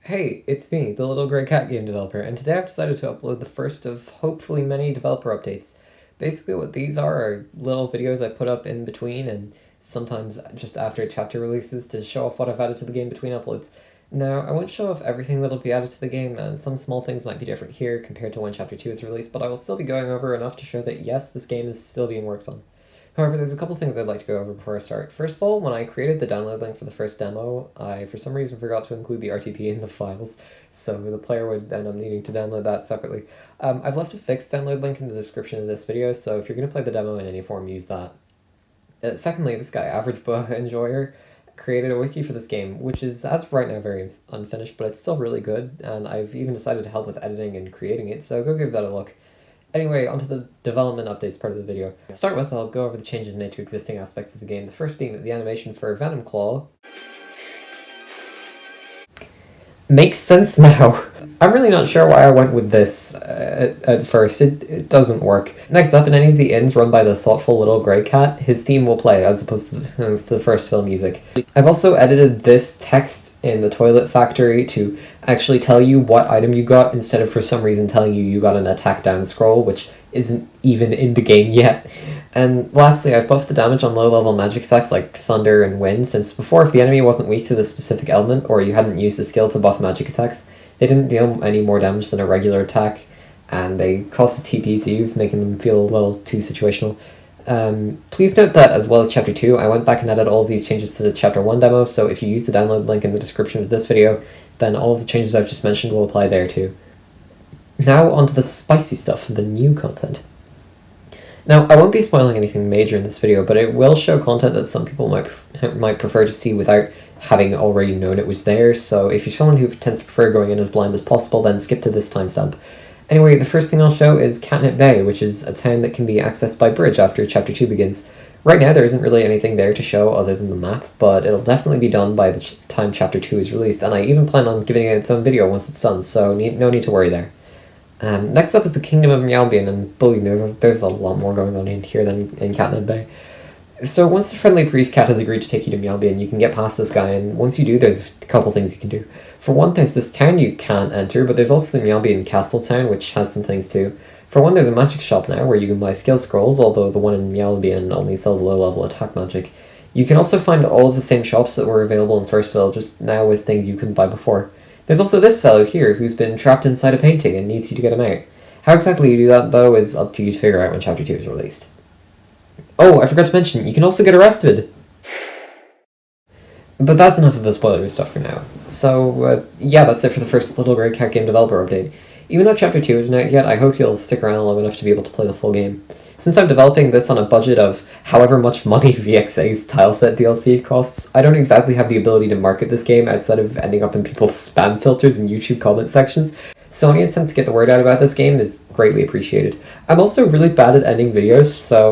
Hey, it's me, the little grey cat game developer, and today I've decided to upload the first of hopefully many developer updates. Basically what these are little videos I put up in between and sometimes just after chapter releases to show off what I've added to the game between uploads. Now, I won't show off everything that'll be added to the game, and some small things might be different here compared to when chapter 2 is released, but I will still be going over enough to show that yes, this game is still being worked on. However, there's a couple things I'd like to go over before I start. First of all, when I created the download link for the first demo, I for some reason forgot to include the RTP in the files, so the player would end up needing to download that separately. I've left a fixed download link in the description of this video, so if you're going to play the demo in any form, use that. Secondly, this guy, Average Boa Enjoyer, created a wiki for this game, which is, as of right now, very unfinished, but it's still really good, and I've even decided to help with editing and creating it, so go give that a look. Anyway, onto the development updates part of the video. To start with, I'll go over the changes made to existing aspects of the game, the first being that the animation for Venom Claw makes sense now. I'm really not sure why I went with this at first. It doesn't work. Next up, in any of the inns run by the thoughtful little grey cat, his theme will play as opposed to the first film music. I've also edited this text in the toilet factory to actually tell you what item you got instead of for some reason telling you got an attack down scroll, which isn't even in the game yet. And lastly, I've buffed the damage on low-level magic attacks like Thunder and Wind, since before if the enemy wasn't weak to this specific element or you hadn't used a skill to buff magic attacks, they didn't deal any more damage than a regular attack, and they cost a TP to use, making them feel a little too situational. Please note that, as well as Chapter 2, I went back and added all of these changes to the Chapter 1 demo, so if you use the download link in the description of this video, then all of the changes I've just mentioned will apply there too. Now onto the spicy stuff, the new content. Now, I won't be spoiling anything major in this video, but it will show content that some people might prefer to see without having already known it was there, so if you're someone who tends to prefer going in as blind as possible, then skip to this timestamp. Anyway, the first thing I'll show is Catnip Bay, which is a town that can be accessed by bridge after Chapter 2 begins. Right now there isn't really anything there to show other than the map, but it'll definitely be done by the time Chapter 2 is released, and I even plan on giving it its own video once it's done, so no need to worry there. Next up is the Kingdom of Meowlbion, and believe me, there's a lot more going on in here than in Catnip Bay. So once the friendly priest cat has agreed to take you to Meowlbion, you can get past this guy, and once you do, there's a couple things you can do. For one, there's this town you can't enter, but there's also the Meowlbion Castle town, which has some things too. For one, there's a magic shop now, where you can buy skill scrolls, although the one in Meowlbion only sells low-level attack magic. You can also find all of the same shops that were available in Firstville, just now with things you couldn't buy before. There's also this fellow here, who's been trapped inside a painting and needs you to get him out. How exactly you do that, though, is up to you to figure out when Chapter 2 is released. Oh, I forgot to mention, you can also get arrested! But that's enough of the spoiler stuff for now. So, yeah, that's it for the first Little Grey Cat game developer update. Even though Chapter 2 isn't out yet, I hope you'll stick around long enough to be able to play the full game. Since I'm developing this on a budget of however much money VXA's tileset DLC costs, I don't exactly have the ability to market this game outside of ending up in people's spam filters and YouTube comment sections, so any attempt to get the word out about this game is greatly appreciated. I'm also really bad at ending videos, so